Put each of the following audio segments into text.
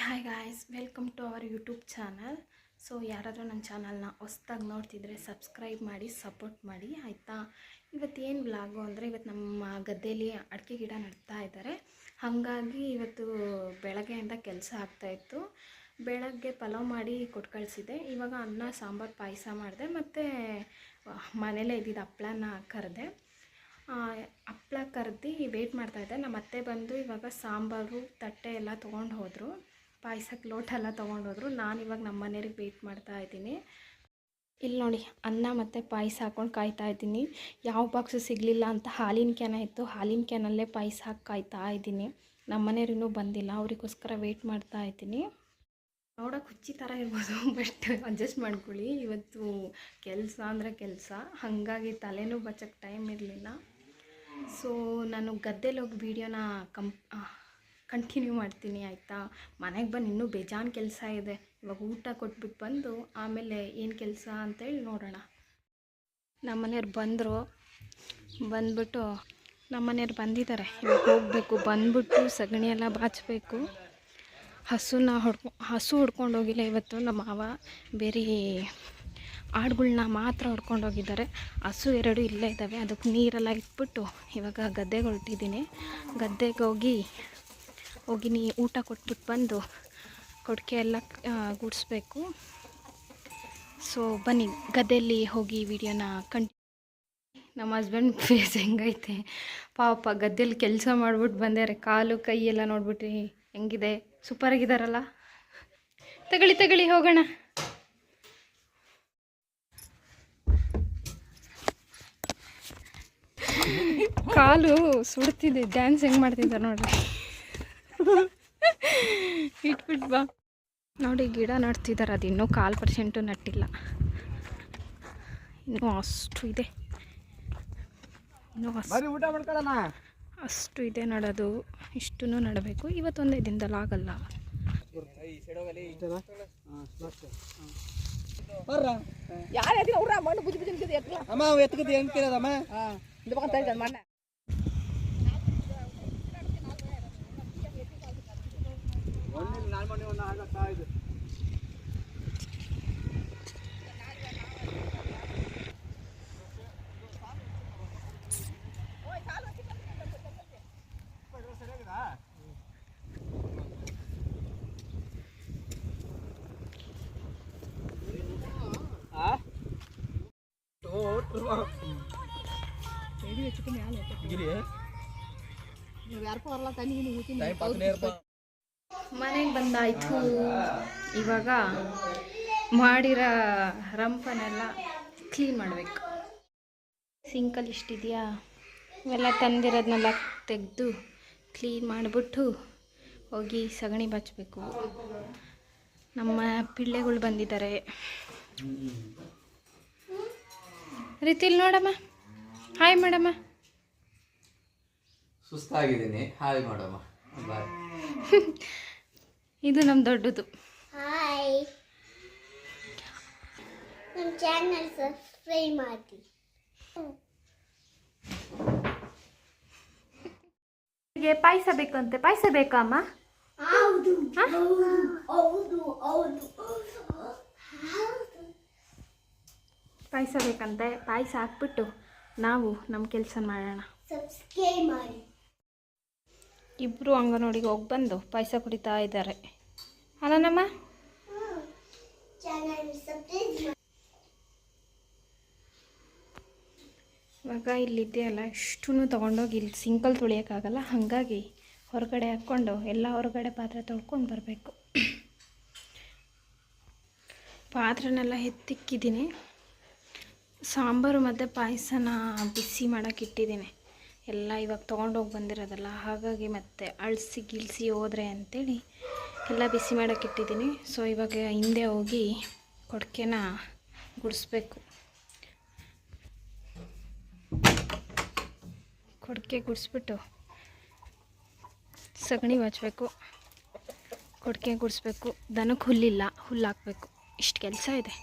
Hi guys, welcome to our YouTube channel. So ಯಾರಾದರೂ ನನ್ನ ಚಾನಲ್ನ ಹೊಸ್ದಾಗಿ ನೋಡ್ತಿದ್ರೆ ಸಬ್ಸ್ಕ್ರೈಬ್ ಮಾಡಿ, ಸಪೋರ್ಟ್ ಮಾಡಿ ಆಯಿತಾ. ಇವತ್ತೇನು ವ್ಲಾಗು ಅಂದರೆ, ಇವತ್ತು ನಮ್ಮ ಗದ್ದೆಯಲ್ಲಿ ಅಡಿಕೆ ಗಿಡ ನೆಡ್ತಾ ಇದ್ದಾರೆ. ಹಾಗಾಗಿ ಇವತ್ತು ಬೆಳಗ್ಗೆಯಿಂದ ಕೆಲಸ ಆಗ್ತಾಯಿತ್ತು. ಬೆಳಗ್ಗೆ ಪಲಾವ್ ಮಾಡಿ ಕೊಟ್ಟು ಕಳಿಸಿದೆ. ಇವಾಗ ಅನ್ನ ಸಾಂಬಾರು ಪಾಯಸ ಮಾಡಿದೆ, ಮತ್ತು ಮನೇಲೇ ಇದ್ದಿದ್ದು ಹಪ್ಳನ ಕರೆದೆ. ಹಪ್ಳ ಕರೆದು ವೆಯ್ಟ್ ಮಾಡ್ತಾಯಿದ್ದೆ. ನಮ್ಮ ಅತ್ತೆ ಬಂದು ಇವಾಗ ಸಾಂಬಾರು ತಟ್ಟೆ ಎಲ್ಲ ತೊಗೊಂಡು ಹೋದರು, ಪಾಯಸಕ್ಕೆ ಲೋಟ ಎಲ್ಲ ತೊಗೊಂಡೋದ್ರು. ನಾನಿವಾಗ ನಮ್ಮ ಮನೆಯವ್ರಿಗೆ ವೆಯ್ಟ್ ಮಾಡ್ತಾಯಿದ್ದೀನಿ. ಇಲ್ಲಿ ನೋಡಿ, ಅನ್ನ ಮತ್ತು ಪಾಯಸ ಹಾಕ್ಕೊಂಡು ಕಾಯ್ತಾ ಇದ್ದೀನಿ. ಯಾವ ಬಾಕ್ಸು ಸಿಗಲಿಲ್ಲ ಅಂತ ಹಾಲಿನ ಕ್ಯಾನ ಇತ್ತು, ಹಾಲಿನ ಕ್ಯಾನಲ್ಲೇ ಪಾಯಸ ಹಾಕಿ ಕಾಯ್ತಾ ಇದ್ದೀನಿ. ನಮ್ಮ ಮನೆಯವ್ರು ಇನ್ನೂ ಬಂದಿಲ್ಲ, ಅವರಿಗೋಸ್ಕರ ವೆಯ್ಟ್ ಮಾಡ್ತಾ ಇದ್ದೀನಿ. ನೋಡೋಕೆ ಹುಚ್ಚಿ ಥರ ಇರ್ಬೋದು, ಬಟ್ ಅಡ್ಜಸ್ಟ್ ಮಾಡ್ಕೊಳ್ಳಿ. ಇವತ್ತು ಕೆಲಸ ಅಂದರೆ ಕೆಲಸ, ಹಾಗಾಗಿ ತಲೆನೂ ಬಚ್ಚಕ್ಕೆ ಟೈಮ್ ಇರಲಿಲ್ಲ. ಸೊ ನಾನು ಗದ್ದೆಲಿ ಹೋಗಿ ವೀಡಿಯೋನ ಕಂಟಿನ್ಯೂ ಮಾಡ್ತೀನಿ ಆಯಿತಾ. ಮನೆಗೆ ಬಂದು ಇನ್ನೂ ಬೇಜಾನ್ ಕೆಲಸ ಇದೆ. ಇವಾಗ ಊಟ ಕೊಟ್ಬಿಟ್ಟು ಬಂದು ಆಮೇಲೆ ಏನು ಕೆಲಸ ಅಂತೇಳಿ ನೋಡೋಣ. ನಮ್ಮ ಮನೆಯವ್ರು ಬಂದ್ಬಿಟ್ಟು ನಮ್ಮ ಮನೆಯವ್ರು ಬಂದಿದ್ದಾರೆ. ಇವಾಗ ಹೋಗಬೇಕು. ಬಂದ್ಬಿಟ್ಟು ಸಗಣಿ ಎಲ್ಲ ಬಾಚಬೇಕು. ಹಸು ಹೊಡ್ಕೊಂಡು ಹೋಗಿಲ್ಲ ಇವತ್ತು ನಮ್ಮ ಮಾವ. ಬೇರೆ ಆಡುಗಳ್ನ ಮಾತ್ರ ಹೊಡ್ಕೊಂಡು ಹೋಗಿದ್ದಾರೆ. ಹಸು 2 ಇಲ್ಲೇ ಇದ್ದಾವೆ. ಅದಕ್ಕೆ ನೀರೆಲ್ಲ ಇಟ್ಬಿಟ್ಟು ಇವಾಗ ಗದ್ದೆಗೆ ಹೊರಟಿದ್ದೀನಿ. ಗದ್ದೆಗೆ ಹೋಗಿ ಊಟ ಕೊಟ್ಬಿಟ್ಟು ಬಂದು ಕೊಟ್ಟಿಗೆ ಎಲ್ಲ ಗುಡಿಸ್ಬೇಕು. ಸೊ ಬನ್ನಿ, ಗದ್ದೆಯಲ್ಲಿ ಹೋಗಿ ವಿಡಿಯೋನ ನಮ್ಮ ಹಸ್ಬೆಂಡ್ ಫೇಸ್ ಹೆಂಗೈತೆ ಪಾಪ. ಗದ್ದೆಯಲ್ಲಿ ಕೆಲಸ ಮಾಡ್ಬಿಟ್ಟು ಬಂದಾರೆ. ಕಾಲು ಕೈ ಎಲ್ಲ ನೋಡ್ಬಿಟ್ಟು ಹೆಂಗಿದೆ, ಸೂಪರಾಗಿದ್ದಾರಲ್ಲ. ತಗೊಳ್ಳಿ ಹೋಗೋಣ. ಕಾಲು ಸುಡ್ತಿದೆ, ಡ್ಯಾನ್ಸ್ ಹೆಂಗೆ ಮಾಡ್ತಿದ್ದಾರೆ ನೋಡ್ರಿ. ಇಟ್ಬಿಟ್ಟು ಬಾ. ನೋಡಿ, ಗಿಡ ನಡ್ತಿದ್ದಾರೆ. ಅದು ಇನ್ನೂ 1% ನಟ್ಟಿಲ್ಲ, ಇನ್ನೂ ಅಷ್ಟು ಇದೆ. ಅಷ್ಟು ಇದೆ ನಡೋದು. ಇಷ್ಟೂ ನಡಬೇಕು. ಇವತ್ತೊಂದೇ ದಿನದಲ್ಲಿ ಆಗಲ್ಲ. ಮನೆಗೆ ಬಂದಾಯ್ತು. ಇವಾಗ ಮಾಡಿರೋ ರಂಪನೆಲ್ಲ ಕ್ಲೀನ್ ಮಾಡಬೇಕು. ಸಿಂಕಲ್ಲಿ ಇಷ್ಟಿದೆಯಾ, ಇವೆಲ್ಲ ತಂದಿರೋದನ್ನೆಲ್ಲ ತೆಗೆದು ಕ್ಲೀನ್ ಮಾಡಿಬಿಟ್ಟು ಹೋಗಿ ಸಗಣಿ ಬಚ್ಚಬೇಕು. ನಮ್ಮ ಪಿಳ್ಳೆಗಳು ಬಂದಿದ್ದಾರೆ. ರೀತಿಲಿ ನೋಡಮ್ಮ, ಹಾಯ್ ಮಾಡಮ್ಮ. ಸುಸ್ತಾಗಿದ್ದೀನಿ, ಹಾಯ್ ಮಾಡಮ್ಮ. ಬಾಯ್. ಇದು ನಮ್ಮ ದೊಡ್ಡದು. ಹಾಯ್, ನಮ್ಮ ಚಾನಲ್ ಸಬ್ಸ್ಕ್ರೈಬ್ ಮಾಡಿ. ಪಾಯಸ ಬೇಕಂತೆ. ಪಾಯಸ ಬೇಕಾ ಅಮ್ಮ? ಹೌದು. ಪಾಯಸ ಬೇಕಂತೆ. ಪಾಯಸ ಹಾಕ್ಬಿಟ್ಟು ನಾವು ನಮ್ಮ ಕೆಲಸ ಮಾಡೋಣ. ಸಬ್ಸ್ಕ್ರೈಬ್ ಮಾಡಿ. ಇಬ್ಬರು ಅಂಗನವಾಡಿಗೆ ಹೋಗಿ ಬಂದು ಪಾಯಸ ಕುಡಿತಾ ಇದ್ದಾರೆ ಅಲ್ಲ ನಮ್ಮ? ಇವಾಗ ಇಲ್ಲಿದೆಯಲ್ಲ, ಇಷ್ಟೂ ತೊಗೊಂಡೋಗಿ ಇಲ್ಲಿ ಸಿಂಕಲ್ಲಿ ತೊಳಿಯೋಕ್ಕಾಗಲ್ಲ. ಹಾಗಾಗಿ ಹೊರಗಡೆ ಹಾಕ್ಕೊಂಡು ಎಲ್ಲ ಹೊರಗಡೆ ಪಾತ್ರೆ ತೊಳ್ಕೊಂಡು ಬರಬೇಕು. ಪಾತ್ರೆನೆಲ್ಲ ಎತ್ತಿಕ್ಕಿದ್ದೀನಿ. ಸಾಂಬಾರು ಮತ್ತು ಪಾಯಸನ ಬಿಸಿ ಮಾಡೋಕ್ಕೆ ಇಟ್ಟಿದ್ದೀನಿ. ಎಲ್ಲ ಇವಾಗ ತೊಗೊಂಡೋಗಿ ಬಂದಿರೋದಲ್ಲ, ಹಾಗಾಗಿ ಮತ್ತೆ ಗಿಲ್ಸಿ ಹೋದ್ರೆ ಅಂಥೇಳಿ ಎಲ್ಲ ಬಿಸಿ ಮಾಡೋಕ್ಕೆ ಇಟ್ಟಿದ್ದೀನಿ. ಸೊ ಇವಾಗ ಹಿಂದೆ ಹೋಗಿ ಕೊಡ್ಕೆನ ಗುಡಿಸ್ಬೇಕು. ಕೊಡ್ಕೆ ಗುಡಿಸ್ಬಿಟ್ಟು ಸಗಣಿ ಬಾಚಬೇಕು, ಕೊಡ್ಕೆ ಗುಡಿಸ್ಬೇಕು. ದನಕ್ಕೆ ಹುಲ್ಲಿಲ್ಲ, ಹುಲ್ಲು ಹಾಕಬೇಕು. ಇಷ್ಟು ಕೆಲಸ ಇದೆ.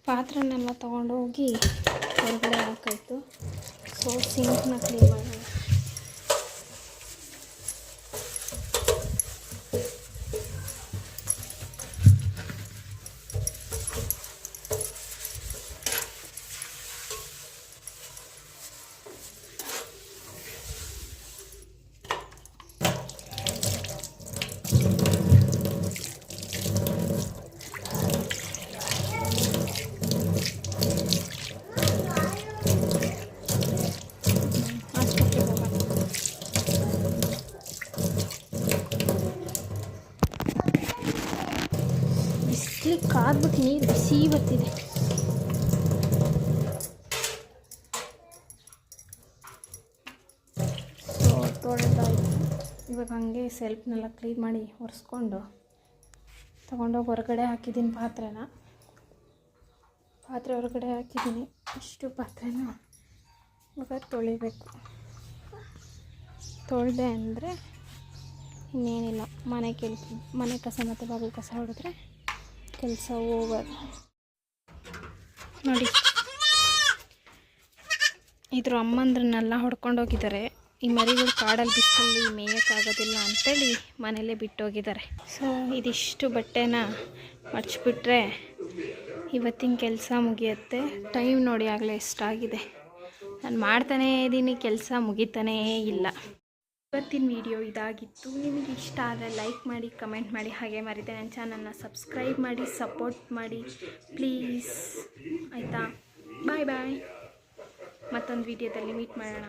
ಪಾತ್ರೆನೆಲ್ಲ ತೊಗೊಂಡೋಗಿ ಹೊರಗಡೆ ಹಾಕಾಯ್ತು. ಸೊ ಸಿಂಕ್ನ ಕ್ಲೀನ್ ಮಾಡೋಣ. ಆಸ್ಪತ್ರೆಗೆ ಹೋಗೋಣ. ಬಿಸಿಲಿಗೆ ಕಾದ್ಬಿಟ್ಟು ನೀರು ಬಿಸಿ ಬರ್ತಿದೆ. ಸೊ ತೊಳೆದಾಯ್ತು. ಇವಾಗ ಹಾಗೆ ಸೆಲ್ಫ್ನೆಲ್ಲ ಕ್ಲೀನ್ ಮಾಡಿ ಒರೆಸ್ಕೊಂಡು ತೊಗೊಂಡೋಗಿ ಹೊರಗಡೆ ಹಾಕಿದ್ದೀನಿ. ಪಾತ್ರೆ ಹೊರಗಡೆ ಹಾಕಿದ್ದೀನಿ. ಇಷ್ಟು ಪಾತ್ರೆನ ಇವಾಗ ತೊಳಿಬೇಕು. ತೊಳೆದೆ ಅಂದರೆ ಇನ್ನೇನಿಲ್ಲ, ಮನೆ ಕಸ ಮತ್ತು ಬಾಗಿಲು ಕಸ ಹೊಡೆದ್ರೆ ಕೆಲಸ ಓವರ್. ನೋಡಿ, ಇದ್ರ ಅಮ್ಮಂದ್ರನ್ನೆಲ್ಲ ಹೊಡ್ಕೊಂಡೋಗಿದ್ದಾರೆ. ಈ ಮರಿಗಳು ಕಾಡಲ್ಲಿ ಬಿಸಿಲಲ್ಲಿ ಮೇಯೋಕ್ಕಾಗೋದಿಲ್ಲ ಅಂಥೇಳಿ ಮನೇಲೇ ಬಿಟ್ಟೋಗಿದ್ದಾರೆ. ಸೊ ಇದಿಷ್ಟು ಬಟ್ಟೆನ ಮಡಚಿಬಿಟ್ರೆ ಇವತ್ತಿನ ಕೆಲಸ ಮುಗಿಯುತ್ತೆ. ಟೈಮ್ ನೋಡಿ ಆಗಲೇ ಎಷ್ಟಾಗಿದೆ. ನಾನು ಮಾಡ್ತಾನೇ ಇದ್ದೀನಿ, ಕೆಲಸ ಮುಗಿತಾನೇ ಇಲ್ಲ. ಇವತ್ತಿನ ವಿಡಿಯೋ ಇದಾಗಿತ್ತು. ನಿಮಗೆ ಇಷ್ಟ ಆದರೆ ಲೈಕ್ ಮಾಡಿ, ಕಮೆಂಟ್ ಮಾಡಿ, ಹಾಗೆ ಮರಿದೆ ನನ್ನ ಚಾನಲ್ನ ಸಬ್ಸ್ಕ್ರೈಬ್ ಮಾಡಿ, ಸಪೋರ್ಟ್ ಮಾಡಿ ಪ್ಲೀಸ್. ಆಯಿತಾ? ಬಾಯ್ ಬಾಯ್. ಮತ್ತೊಂದು ವಿಡಿಯೋದಲ್ಲಿ ಮೀಟ್ ಮಾಡೋಣ.